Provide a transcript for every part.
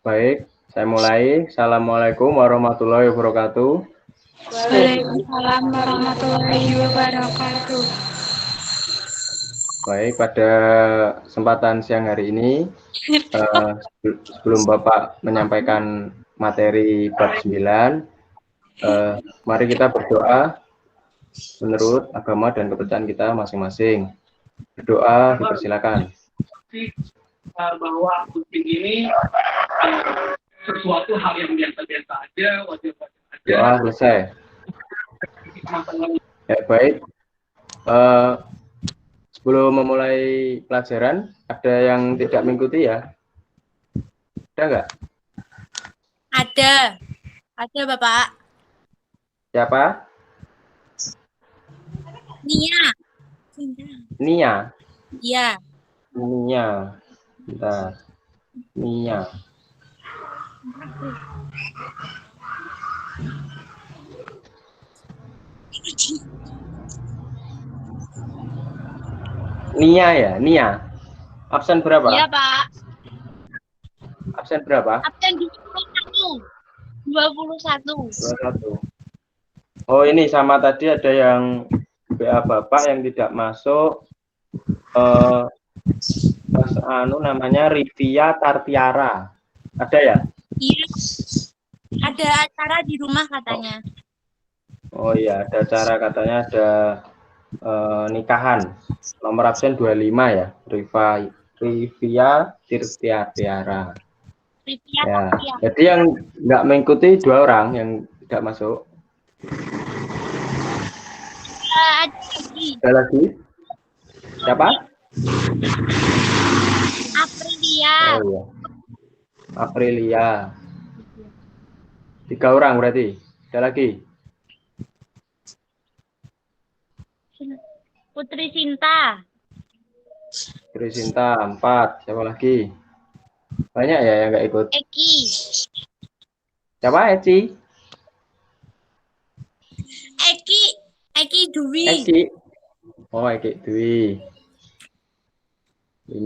Baik, saya mulai. Assalamualaikum warahmatullahi wabarakatuh. Waalaikumsalam warahmatullahi wabarakatuh. Baik, pada kesempatan siang hari ini, sebelum Bapak menyampaikan materi bab 9, mari kita berdoa menurut agama dan kepercayaan kita masing-masing. Berdoa dipersilakan. Bahwa gunting ini sesuatu hal yang biasa-biasa aja, wajar-wajar aja. Doa selesai. Ya, baik. Sebelum memulai pelajaran, ada yang tidak mengikuti ya? Ada nggak? Ada Bapak. Siapa? Nia. Nia. Iya. Nia. Bentar. Nia. Nia ya, Nia. Absen berapa? Iya, Pak. Absen berapa? Absen 21. 21. Oh, ini sama tadi ada yang BA Bapak yang tidak masuk. Namanya Rivia Tartiara. Ada ya? Iya. Ada acara di rumah katanya. Oh iya, ada acara katanya ada nikahan. Nomor absen 25 ya, Rivia Tirtiara. Ya, jadi yang nggak mengikuti 2 orang yang tidak masuk. Ada lagi. Siapa? Aprilia. Oh iya. Aprilia. 3 orang berarti. Ada lagi. Putri Sinta. Putri Sinta 4. Siapa lagi? Banyak ya yang nggak ikut. Eki. Siapa Eci? Eki Dwi. Eci. Oh, Eki Dwi. 5.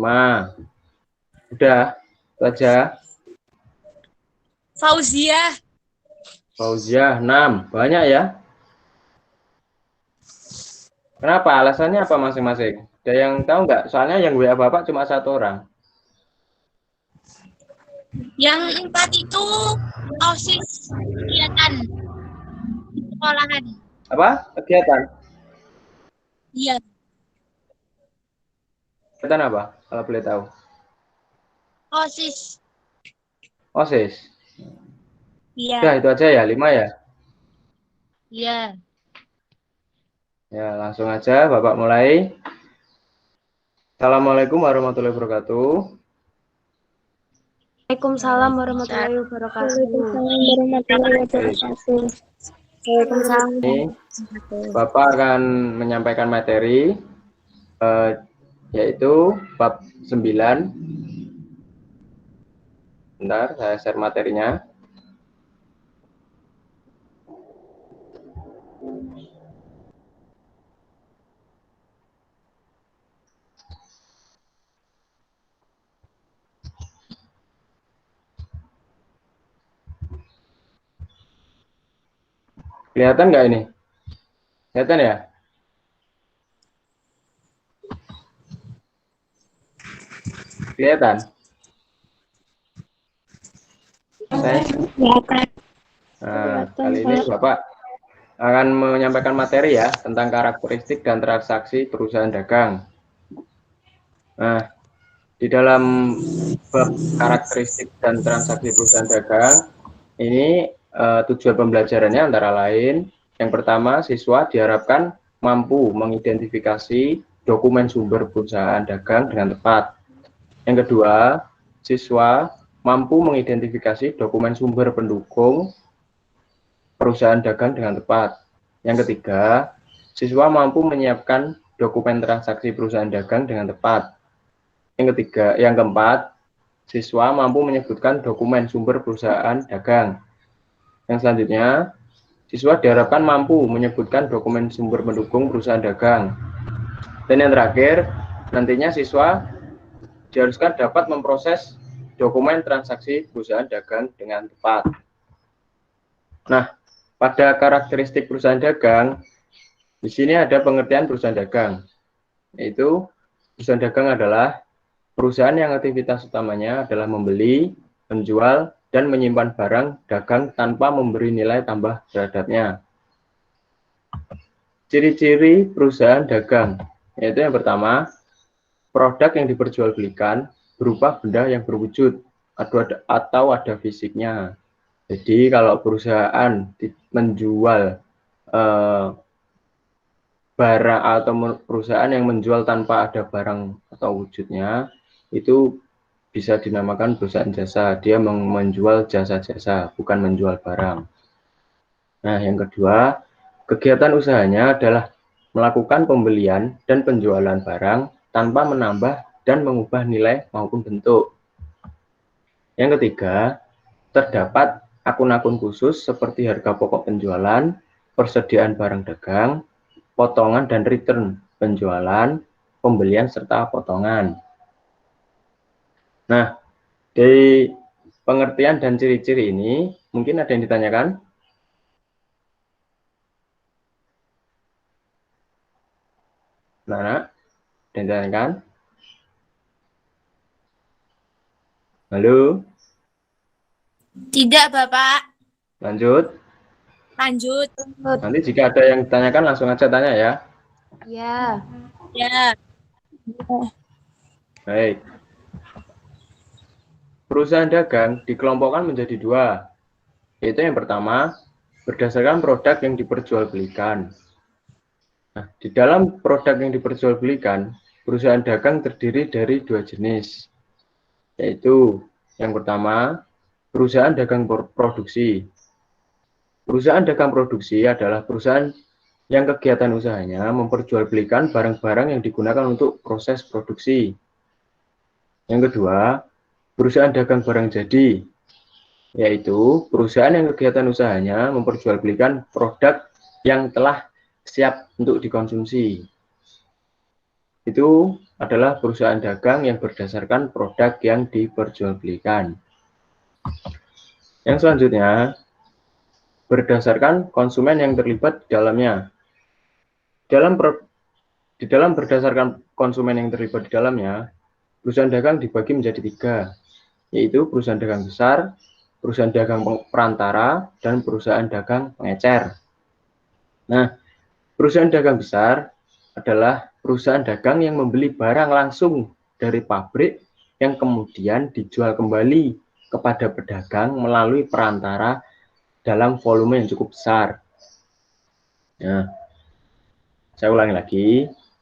Udah, itu aja. Fauzia 6. Banyak ya? Kenapa? Alasannya apa masing-masing? Ada yang tahu nggak? Soalnya yang WA Bapak cuma 1 orang. Yang 4 itu OSIS kegiatan sekolahan. Apa? Kegiatan? Iya. Kegiatan apa? Kalau boleh tahu. OSIS. OSIS. Iya. Udah, itu aja ya, 5 ya? Iya. Ya, langsung aja Bapak mulai. Assalamualaikum warahmatullahi wabarakatuh. Waalaikumsalam warahmatullahi wabarakatuh. Ini Bapak akan menyampaikan materi yaitu bab 9. Bentar, saya share materinya. Kelihatan nggak ini? Kelihatan ya? Kelihatan? Nah, kali ini Bapak akan menyampaikan materi ya tentang karakteristik dan transaksi perusahaan dagang. Nah, di dalam bab karakteristik dan transaksi perusahaan dagang ini tujuan pembelajarannya antara lain yang pertama, siswa diharapkan mampu mengidentifikasi dokumen sumber perusahaan dagang dengan tepat. Yang kedua, siswa mampu mengidentifikasi dokumen sumber pendukung perusahaan dagang dengan tepat. Yang ketiga, siswa mampu menyiapkan dokumen transaksi perusahaan dagang dengan tepat. Yang keempat, siswa mampu menyebutkan dokumen sumber perusahaan dagang. Yang selanjutnya, siswa diharapkan mampu menyebutkan dokumen sumber pendukung perusahaan dagang. Dan yang terakhir, nantinya siswa diharuskan dapat memproses dokumen transaksi perusahaan dagang dengan tepat. Nah, pada karakteristik perusahaan dagang, di sini ada pengertian perusahaan dagang, yaitu perusahaan dagang adalah perusahaan yang aktivitas utamanya adalah membeli, menjual, dan menyimpan barang dagang tanpa memberi nilai tambah terhadapnya. Ciri-ciri perusahaan dagang, yaitu yang pertama, produk yang diperjualbelikan berupa benda yang berwujud atau ada fisiknya. Jadi kalau perusahaan menjual barang atau perusahaan yang menjual tanpa ada barang atau wujudnya, itu bisa dinamakan perusahaan jasa. Dia menjual jasa-jasa, bukan menjual barang. Nah, yang kedua, kegiatan usahanya adalah melakukan pembelian dan penjualan barang tanpa menambah dan mengubah nilai maupun bentuk. Yang ketiga, terdapat akun-akun khusus seperti harga pokok penjualan, persediaan barang dagang, potongan dan return penjualan, pembelian serta potongan. Nah, dari pengertian dan ciri-ciri ini, mungkin ada yang ditanyakan? Nah, ditanyakan? Halo? Tidak, Bapak. Lanjut? Lanjut. Nanti jika ada yang ditanyakan, langsung aja tanya ya. Ya. Ya. Baik. Perusahaan dagang dikelompokkan menjadi dua, yaitu yang pertama, berdasarkan produk yang diperjualbelikan. Nah, di dalam produk yang diperjualbelikan, perusahaan dagang terdiri dari dua jenis, yaitu yang pertama, perusahaan dagang produksi. Perusahaan dagang produksi adalah perusahaan yang kegiatan usahanya memperjualbelikan barang-barang yang digunakan untuk proses produksi. Yang kedua, perusahaan dagang barang jadi, yaitu perusahaan yang kegiatan usahanya memperjualbelikan produk yang telah siap untuk dikonsumsi. Itu adalah perusahaan dagang yang berdasarkan produk yang diperjualbelikan. Yang selanjutnya, berdasarkan konsumen yang terlibat di dalamnya. Di dalam berdasarkan konsumen yang terlibat di dalamnya, perusahaan dagang dibagi menjadi tiga, yaitu perusahaan dagang besar, perusahaan dagang perantara, dan perusahaan dagang pengecer. Nah, perusahaan dagang besar adalah perusahaan dagang yang membeli barang langsung dari pabrik yang kemudian dijual kembali kepada pedagang melalui perantara dalam volume yang cukup besar. Nah, saya ulangi lagi,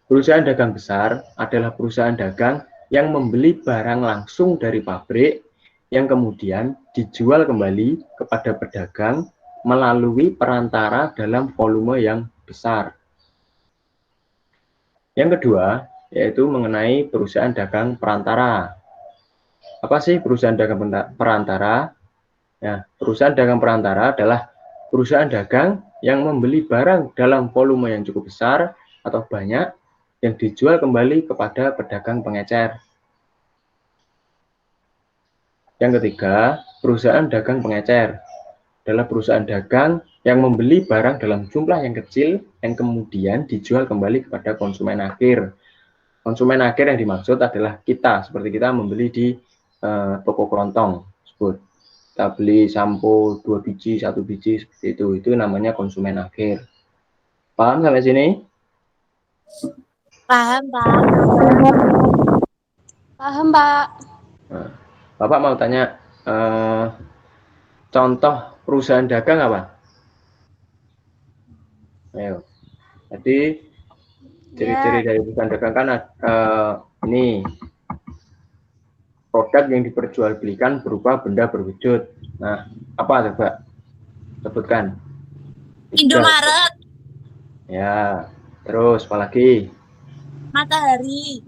perusahaan dagang besar adalah perusahaan dagang yang membeli barang langsung dari pabrik yang kemudian dijual kembali kepada pedagang melalui perantara dalam volume yang besar. Yang kedua, yaitu mengenai perusahaan dagang perantara. Apa sih perusahaan dagang perantara? Nah, perusahaan dagang perantara adalah perusahaan dagang yang membeli barang dalam volume yang cukup besar atau banyak yang dijual kembali kepada pedagang pengecer. Yang ketiga, perusahaan dagang pengecer adalah perusahaan dagang yang membeli barang dalam jumlah yang kecil yang kemudian dijual kembali kepada konsumen akhir. Konsumen akhir yang dimaksud adalah kita, seperti kita membeli di toko kelontong tersebut. Kita beli sampo 2 biji, 1 biji, seperti itu namanya konsumen akhir. Paham sampai sini? Paham, Pak. Paham, Pak. Nah, Bapak mau tanya, contoh perusahaan dagang apa? Ayo. Jadi ciri-ciri dari perusahaan dagang kan ini produk yang diperjualbelikan berupa benda berwujud. Nah, apa coba? Sebutkan. Indomaret. Ya, terus apa lagi? Matahari.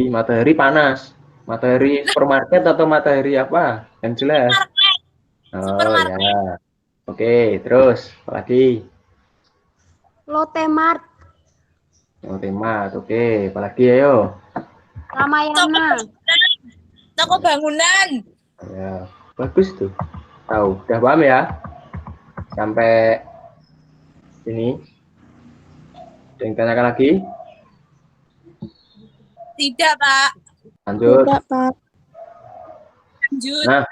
Matahari panas. Matahari supermarket atau matahari apa? Yang jelas. Oh Supermarket. ya. Oke, terus apa lagi? Lotte Mart. Lotte Mart. Oke, apa lagi ayo? Ramayana. Toko bangunan. Ya, bagus tuh. Tahu, udah paham ya? Sampai ini. Ada yang tanyakan lagi? Tidak, Pak. Lanjut. Tidak, Pak. Lanjut. Nah,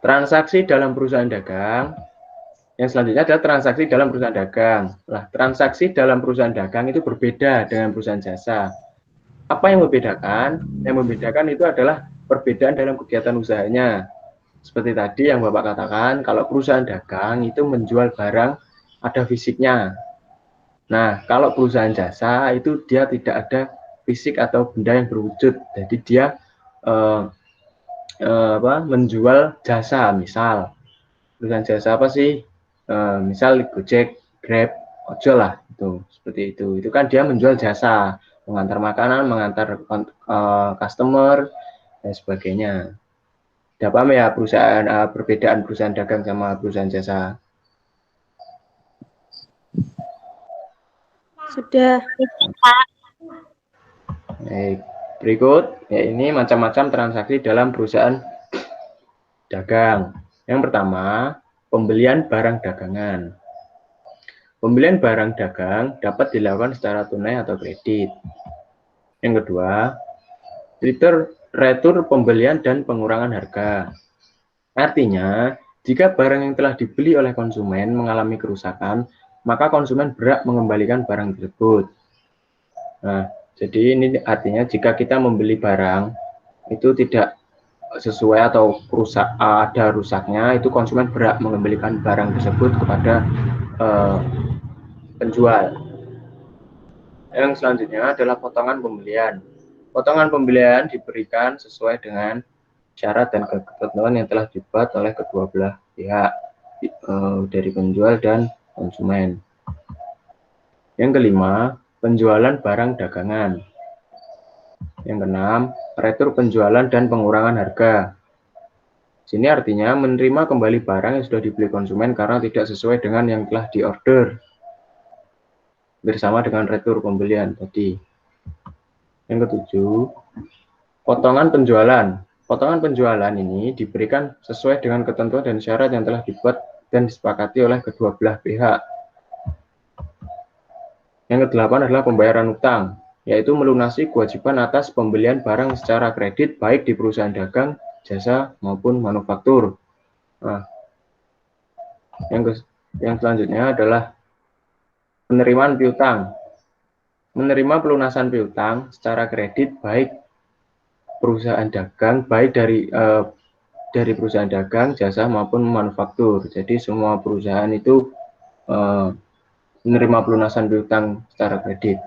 transaksi dalam perusahaan dagang. Yang selanjutnya adalah transaksi dalam perusahaan dagang. Nah, transaksi dalam perusahaan dagang itu berbeda dengan perusahaan jasa. Apa yang membedakan? Yang membedakan itu adalah perbedaan dalam kegiatan usahanya. Seperti tadi yang Bapak katakan, kalau perusahaan dagang itu menjual barang ada fisiknya. Nah, kalau perusahaan jasa itu dia tidak ada fisik atau benda yang berwujud. Jadi dia menjual jasa, misal perusahaan jasa apa sih? Misal Gojek, Grab, ojol lah, itu seperti itu. Itu kan dia menjual jasa, mengantar makanan, mengantar customer dan sebagainya. Tidak paham ya perusahaan perbedaan perusahaan dagang sama perusahaan jasa? Sudah. Baik, berikut ya ini macam-macam transaksi dalam perusahaan dagang. Yang pertama, pembelian barang dagangan. Pembelian barang dagang dapat dilakukan secara tunai atau kredit. Yang kedua, retur pembelian dan pengurangan harga. Artinya, jika barang yang telah dibeli oleh konsumen mengalami kerusakan, maka konsumen berhak mengembalikan barang tersebut. Nah, jadi ini artinya jika kita membeli barang itu tidak sesuai atau ada rusaknya, itu konsumen berhak mengembalikan barang tersebut kepada penjual. Yang selanjutnya adalah potongan pembelian. Potongan pembelian diberikan sesuai dengan syarat dan ketentuan yang telah dibuat oleh kedua belah pihak, dari penjual dan konsumen. Yang kelima, penjualan barang dagangan. Yang keenam, retur penjualan dan pengurangan harga. Sini artinya menerima kembali barang yang sudah dibeli konsumen karena tidak sesuai dengan yang telah diorder, bersama dengan retur pembelian tadi. Yang ketujuh, potongan penjualan. Potongan penjualan ini diberikan sesuai dengan ketentuan dan syarat yang telah dibuat dan disepakati oleh kedua belah pihak. Yang kedelapan adalah pembayaran utang, yaitu melunasi kewajiban atas pembelian barang secara kredit baik di perusahaan dagang, jasa, maupun manufaktur. Nah, yang selanjutnya adalah penerimaan piutang. Menerima pelunasan piutang secara kredit baik perusahaan dagang, baik dari perusahaan dagang, jasa, maupun manufaktur. Jadi semua perusahaan itu menerima pelunasan piutang secara kredit.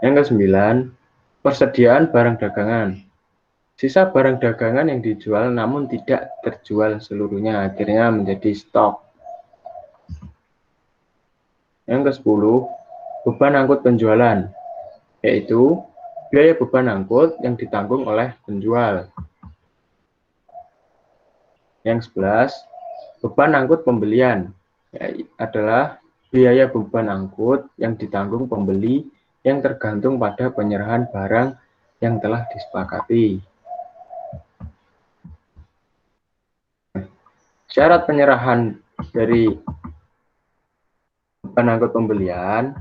Yang kesembilan, persediaan barang dagangan. Sisa barang dagangan yang dijual namun tidak terjual seluruhnya akhirnya menjadi stok. Yang ke-10, beban angkut penjualan, yaitu biaya beban angkut yang ditanggung oleh penjual. Yang 11, beban angkut pembelian, adalah biaya beban angkut yang ditanggung pembeli yang tergantung pada penyerahan barang yang telah disepakati. Syarat penyerahan dari beban angkut pembelian,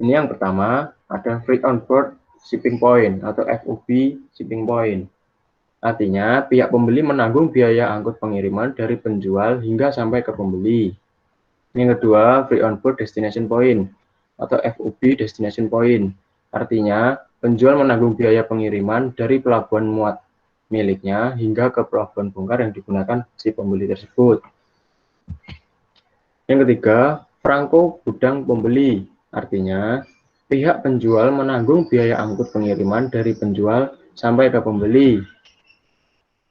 ini yang pertama ada free on board shipping point atau FOB shipping point. Artinya pihak pembeli menanggung biaya angkut pengiriman dari penjual hingga sampai ke pembeli. Yang kedua, free on board destination point atau FOB destination point. Artinya penjual menanggung biaya pengiriman dari pelabuhan muat miliknya hingga ke pelabuhan bongkar yang digunakan si pembeli tersebut. Yang ketiga, franko gudang pembeli. Artinya pihak penjual menanggung biaya angkut pengiriman dari penjual sampai ke pembeli.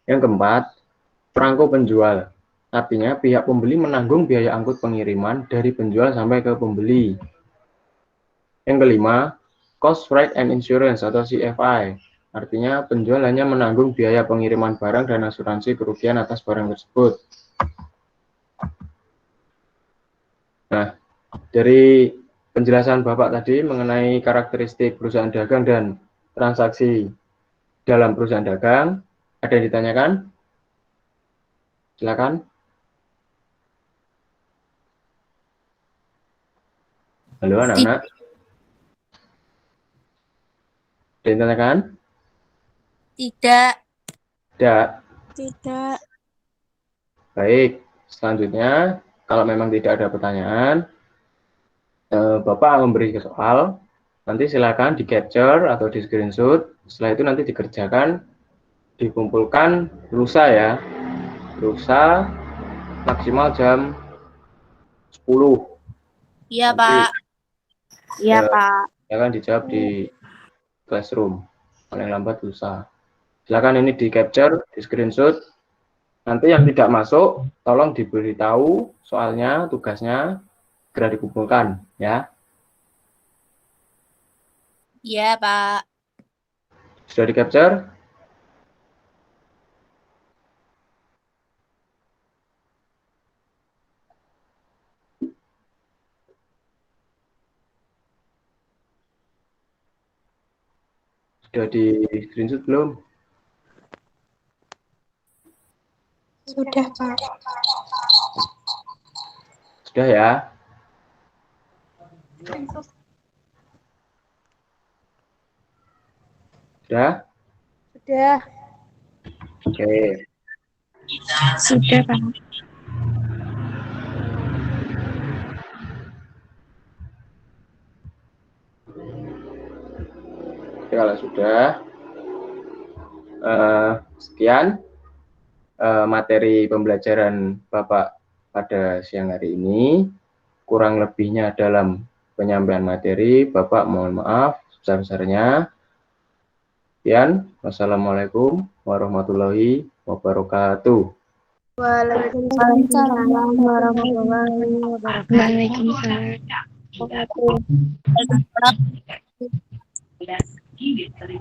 Yang keempat, franko penjual. Artinya pihak pembeli menanggung biaya angkut pengiriman dari penjual sampai ke pembeli. Yang kelima, cost freight and insurance atau CFI. Artinya penjual hanya menanggung biaya pengiriman barang dan asuransi kerugian atas barang tersebut. Nah, dari penjelasan Bapak tadi mengenai karakteristik perusahaan dagang dan transaksi dalam perusahaan dagang. Ada yang ditanyakan? Silakan. Halo anak-anak. Ada yang ditanyakan? Tidak. Tidak. Tidak. Baik, selanjutnya kalau memang tidak ada pertanyaan, Bapak memberi soal, nanti silakan di capture atau di screenshot. Setelah itu nanti dikerjakan, dikumpulkan lusa ya, lusa maksimal jam 10. Iya, Nanti, Pak. Iya, Pak. silakan dijawab di classroom, paling lambat lusa. Silakan ini di capture, di screenshot. Nanti yang tidak masuk, tolong diberitahu soalnya, tugasnya, segera dikumpulkan, ya. Iya, Pak. Sudah di-capture? Sudah di-screenshot belum? Sudah, Pak. Sudah ya? Sudah? Sudah. Oke. Sudah, Pak. Oke, kalau sudah, sekian materi pembelajaran Bapak pada siang hari ini. Kurang lebihnya dalam penyampaian materi, Bapak mohon maaf sebesar-besarnya. Sekian, wassalamualaikum warahmatullahi wabarakatuh. Waalaikumsalam warahmatullahi wabarakatuh. Waalaikumsalam. Dari